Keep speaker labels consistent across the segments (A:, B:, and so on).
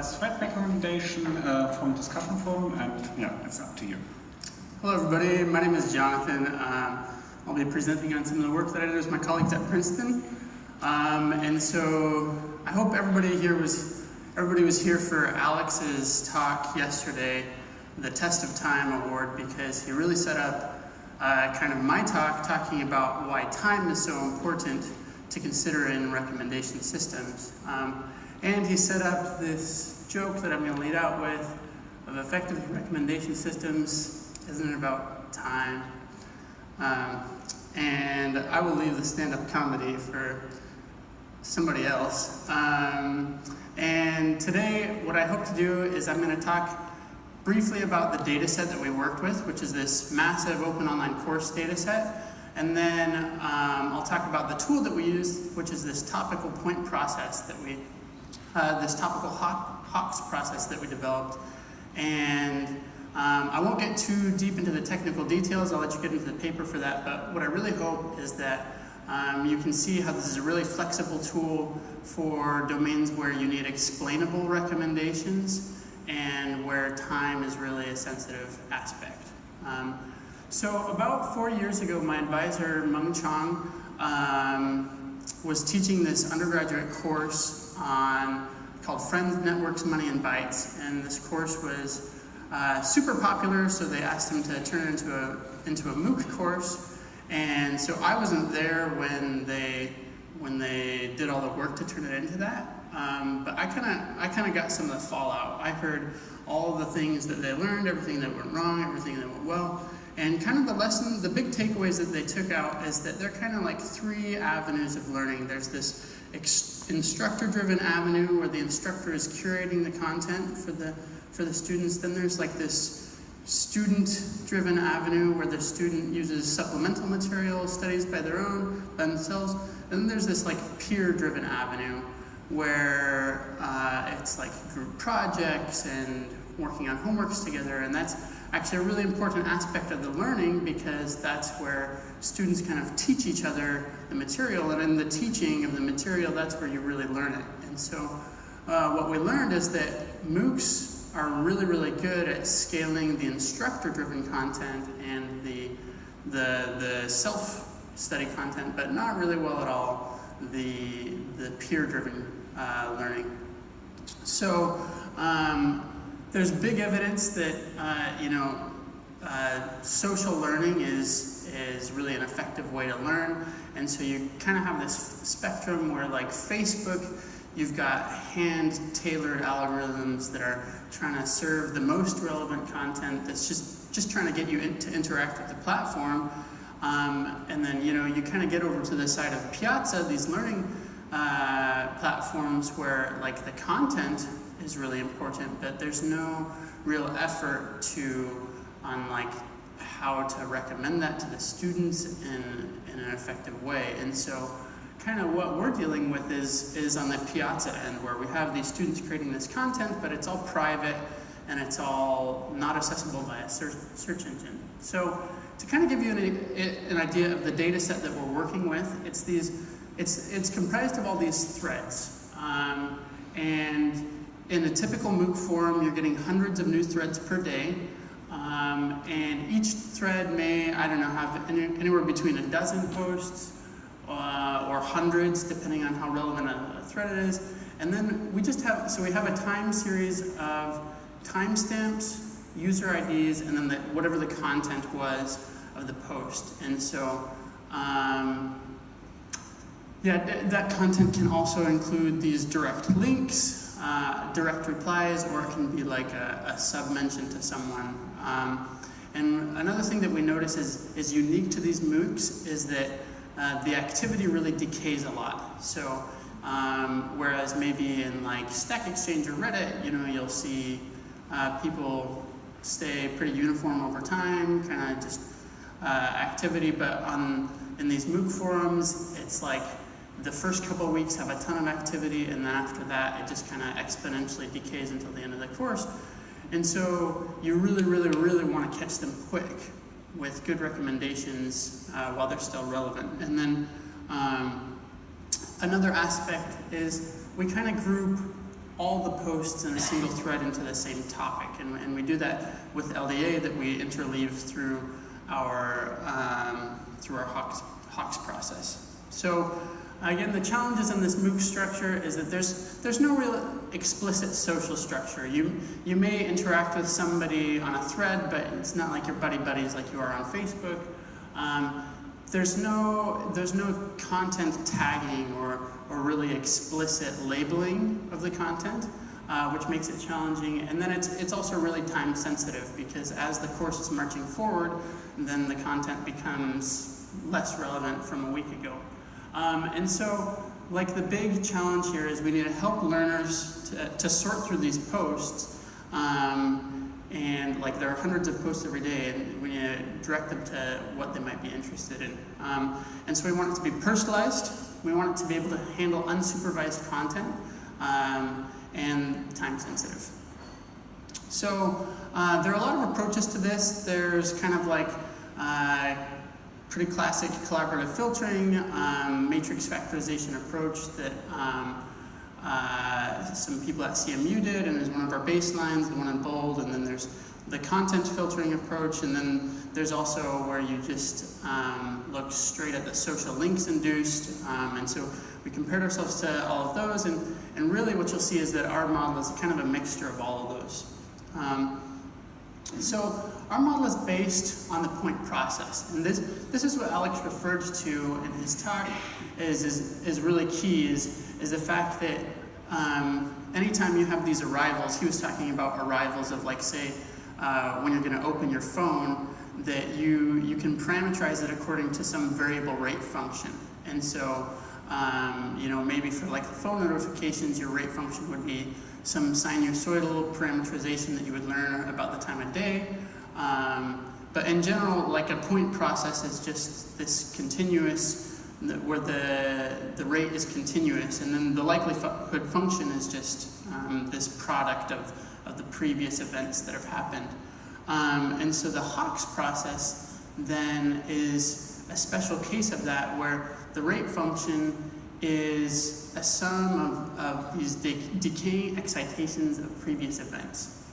A: thread recommendation from Discussion Forum, and yeah, it's up to you.
B: Hello everybody, my name is Jonathan. I'll be presenting on some of the work that I did with my colleagues at Princeton. And so I hope everybody was here for Alex's talk yesterday, the Test of Time Award, because he really set up kind of my talk talking about why time is so important to consider in recommendation systems. And he set up this joke that I'm going to lead out with of effective recommendation systems isn't about time. And I will leave the stand-up comedy for somebody else. And today, what I hope to do is I'm going to talk briefly about the data set that we worked with, which is this massive open online course data set. And then I'll talk about the tool that we used, which is this topical point process that this topical Hawks process that we developed. And I won't get too deep into the technical details. I'll let you get into the paper for that. But what I really hope is that you can see how this is a really flexible tool for domains where you need explainable recommendations and where time is really a sensitive aspect. So about 4 years ago, my advisor, Meng Chong, was teaching this undergraduate course called Friends, Networks, Money, and Bytes. And this course was super popular, so they asked him to turn it into a MOOC course. And so I wasn't there when they did all the work to turn it into that. But I kind of got some of the fallout. I heard all the things that they learned, everything that went wrong, everything that went well. And kind of the lesson, the big takeaways that they took out is that they're kind of like three avenues of learning. There's this instructor-driven avenue where the instructor is curating the content for the students. Then there's like this student-driven avenue where the student uses supplemental material, studies by themselves. And then there's this like peer-driven avenue where it's like group projects and working on homeworks together, and that's actually a really important aspect of the learning because that's where students kind of teach each other the material, and in the teaching of the material, that's where you really learn it. And so what we learned is that MOOCs are really, really good at scaling the instructor-driven content and the self-study content, but not really well at all the peer-driven learning. So there's big evidence that social learning is really an effective way to learn, and so you kind of have this spectrum where, like Facebook, you've got hand-tailored algorithms that are trying to serve the most relevant content that's just trying to get you to interact with the platform, and then you kind of get over to the side of Piazza, these learning platforms where like the content is really important, but there's no real effort on like how to recommend that to the students in an effective way. And so kind of what we're dealing with is on the Piazza end, where we have these students creating this content, but it's all private and it's all not accessible by a search engine. So to kind of give you an idea of the data set that we're working with, it's comprised of all these threads. And in a typical MOOC forum, you're getting hundreds of new threads per day. And each thread may, have anywhere between a dozen posts or hundreds, depending on how relevant a thread it is. And then we have a time series of timestamps, user IDs, and then whatever the content was of the post. And so, that content can also include these direct links, direct replies, or it can be like a sub-mention to someone. And another thing that we notice is unique to these MOOCs is that the activity really decays a lot. So whereas maybe in like Stack Exchange or Reddit, you'll see people stay pretty uniform over time, kind of just activity, but in these MOOC forums, it's like the first couple of weeks have a ton of activity, and then after that, it just kind of exponentially decays until the end of the course. And so you really, really, really want to catch them quick with good recommendations while they're still relevant. And then another aspect is we kind of group all the posts in a single thread into the same topic. And we do that with LDA that we interleave through our Hawks process. So again, the challenges in this MOOC structure is that there's no real explicit social structure. You may interact with somebody on a thread, but it's not like your buddies like you are on Facebook. There's no content tagging or really explicit labeling of the content, which makes it challenging. And then it's also really time sensitive, because as the course is marching forward, then the content becomes less relevant from a week ago. And so, like, the big challenge here is we need to help learners to sort through these posts. And like, there are hundreds of posts every day, and we need to direct them to what they might be interested in. And so we want it to be personalized. We want it to be able to handle unsupervised content, and time sensitive. So there are a lot of approaches to this. There's kind of like pretty classic collaborative filtering, matrix factorization approach that some people at CMU did, and is one of our baselines, the one in bold. And then there's the content filtering approach, and then there's also where you just look straight at the social links induced. And so we compared ourselves to all of those, and really what you'll see is that our model is kind of a mixture of all of those. So our model is based on the point process, and this is what Alex referred to in his talk is really key, is the fact that anytime you have these arrivals, he was talking about arrivals of, like, say, when you're going to open your phone, that you can parameterize it according to some variable rate function. And so, maybe for like the phone notifications, your rate function would be some sinusoidal parameterization that you would learn about the time of day. But in general, like, a point process is just this continuous, where the rate is continuous, and then the likelihood function is just this product of the previous events that have happened. And so the Hawks process then is a special case of that, where the rate function is a sum of these decaying excitations of previous events.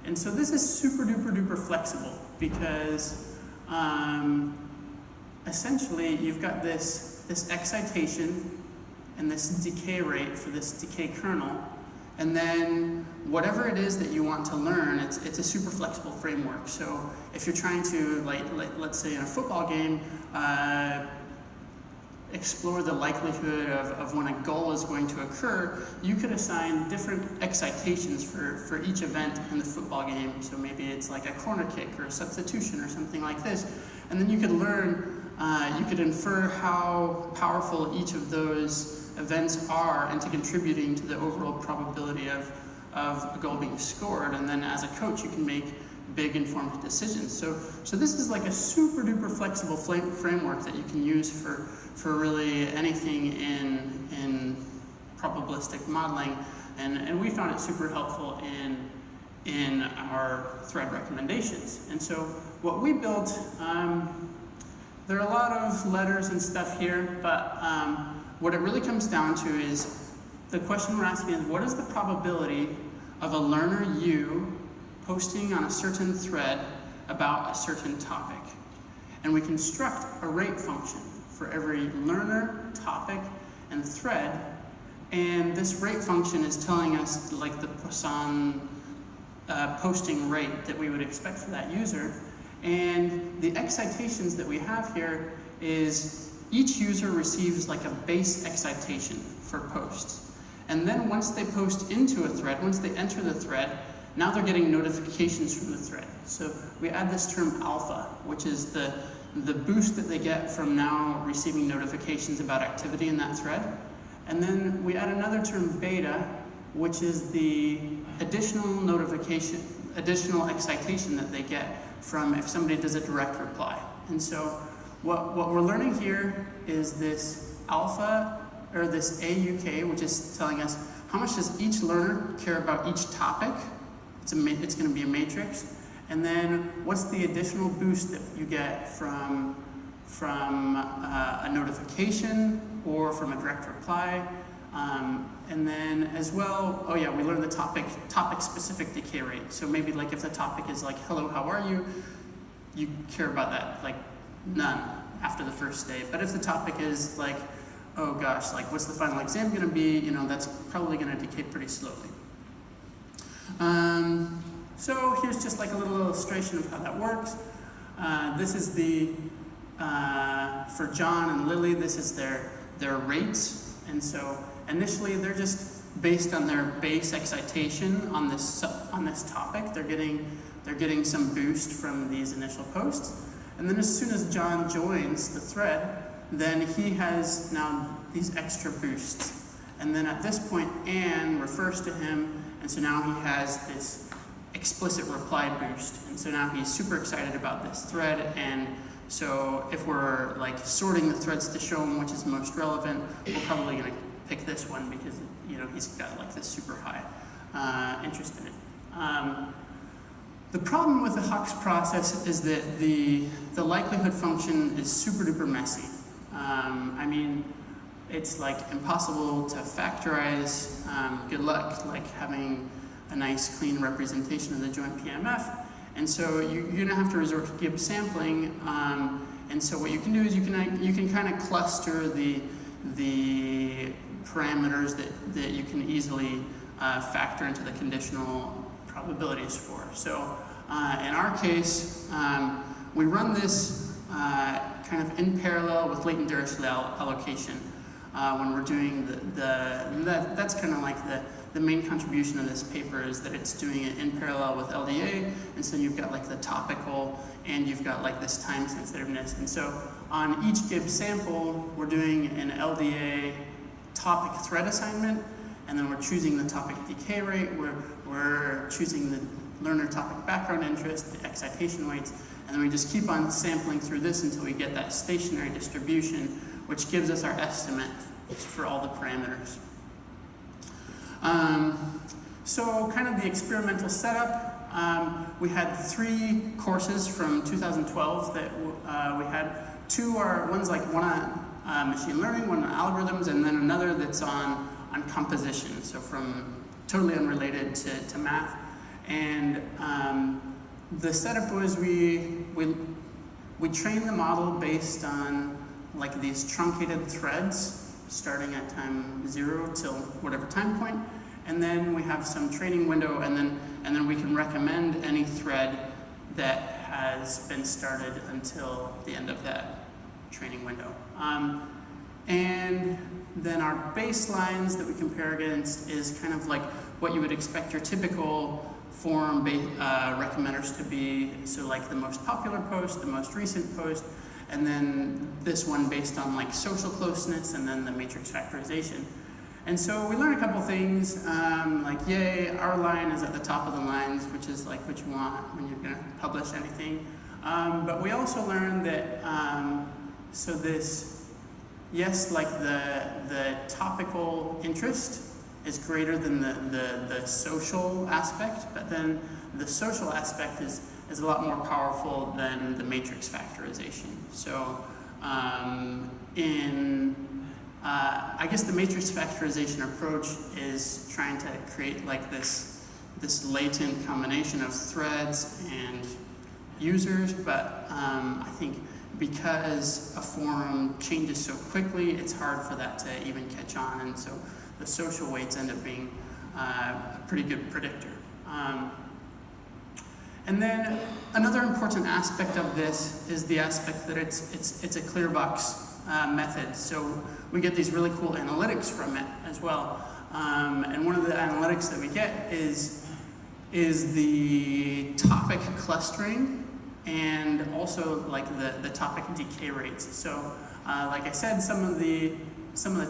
B: And so this is super duper duper flexible, because essentially you've got this excitation and this decay rate for this decay kernel, and then whatever it is that you want to learn, it's a super flexible framework. So if you're trying to, like let's say in a football game, explore the likelihood of when a goal is going to occur, you could assign different excitations for each event in the football game. So maybe it's like a corner kick or a substitution or something like this. And then you could learn, you could infer how powerful each of those events are into contributing to the overall probability of a goal being scored. And then as a coach, you can make big informed decisions. So this is like a super duper flexible framework that you can use for really anything in probabilistic modeling, and we found it super helpful in our thread recommendations. And so what we built, there are a lot of letters and stuff here, but what it really comes down to is the question we're asking is, what is the probability of a learner U posting on a certain thread about a certain topic? And we construct a rate function for every learner, topic, and thread. And this rate function is telling us, like, the Poisson posting rate that we would expect for that user. And the excitations that we have here is each user receives like a base excitation for posts. And then once they post into a thread, once they enter the thread, now they're getting notifications from the thread. So we add this term alpha, which is the boost that they get from now receiving notifications about activity in that thread. And then we add another term beta, which is the additional notification, additional excitation that they get from if somebody does a direct reply. And so what we're learning here is this alpha, or this AUK, which is telling us how much does each learner care about each topic. It's going to be a matrix. And then what's the additional boost that you get from a notification or from a direct reply, And then as well, oh yeah, we learned the topic-specific decay rate. So maybe like if the topic is like, hello, how are you? You care about that, like none after the first day. But if the topic is like, oh gosh, like what's the final exam gonna be? You know, that's probably gonna decay pretty slowly. So here's just like a little illustration of how that works. This is the, for John and Lily, this is their rates. And so initially they're just based on their base excitation on this topic. They're getting some boost from these initial posts. And then as soon as John joins the thread, then he has now these extra boosts. And then at this point, Anne refers to him, and so now he has this explicit reply boost. And so now he's super excited about this thread. And so if we're like sorting the threads to show him which is most relevant, we're probably gonna pick this one because, you know, he's got like this super high interest in it. The problem with the Hux process is that the likelihood function is super duper messy. I mean, it's like impossible to factorize. Good luck like having a nice clean representation of the joint PMF. And so you're gonna have to resort to Gibbs sampling. And so what you can do is you can kind of cluster the parameters that you can easily factor into the conditional probabilities for. So in our case, we run this kind of in parallel with latent Dirichlet allocation when we're doing that's kind of like the main contribution of this paper is that it's doing it in parallel with LDA, and so you've got like the topical and you've got like this time sensitiveness. And so on each Gibbs sample, we're doing an LDA topic thread assignment, and then we're choosing the topic decay rate, we're choosing the learner topic background interest, the excitation weights, and then we just keep on sampling through this until we get that stationary distribution, which gives us our estimate for all the parameters. So kind of the experimental setup, we had 3 courses from 2012 that we had. 2 are, one's like one on machine learning, one on algorithms, and then another that's on composition, so from totally unrelated to math. And the setup was we trained the model based on like these truncated threads starting at time 0 till whatever time point, and then we have some training window, and then we can recommend any thread that has been started until the end of that training window. And then our baselines that we compare against is kind of like what you would expect your typical forum recommenders to be. So like the most popular post, the most recent post, and then this one based on like social closeness, and then the matrix factorization. And so we learned a couple things, like yay, our line is at the top of the lines, which is like what you want when you're gonna publish anything. But we also learned that, so this, yes, like the topical interest is greater than the social aspect, but then the social aspect is a lot more powerful than the matrix factorization. So I guess the matrix factorization approach is trying to create like this latent combination of threads and users, but I think because a forum changes so quickly, it's hard for that to even catch on, and so the social weights end up being a pretty good predictor. And then another important aspect of this is the aspect that it's a clear box method. So we get these really cool analytics from it as well. And one of the analytics that we get is the topic clustering and also like the topic decay rates. So like I said, some of the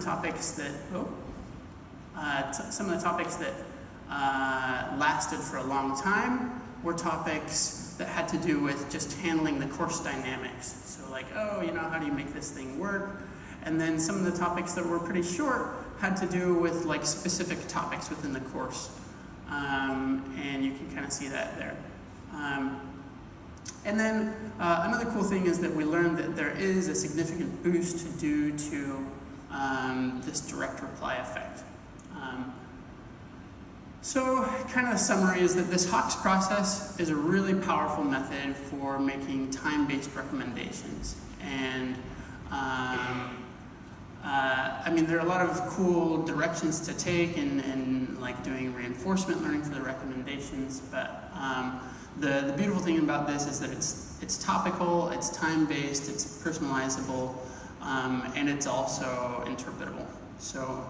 B: topics that lasted for a long time were topics that had to do with just handling the course dynamics. So like, oh, you know, how do you make this thing work? And then some of the topics that were pretty short had to do with like specific topics within the course. And you can kind of see that there. And then another cool thing is that we learned that there is a significant boost due to this direct reply effect. So kind of the summary is that this Hawks process is a really powerful method for making time-based recommendations. And I mean, there are a lot of cool directions to take in like doing reinforcement learning for the recommendations, but the beautiful thing about this is that it's topical, it's time-based, it's personalizable, and it's also interpretable. So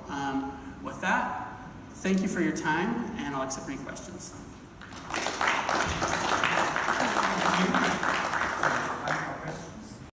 B: with that, thank you for your time, and I'll accept any questions.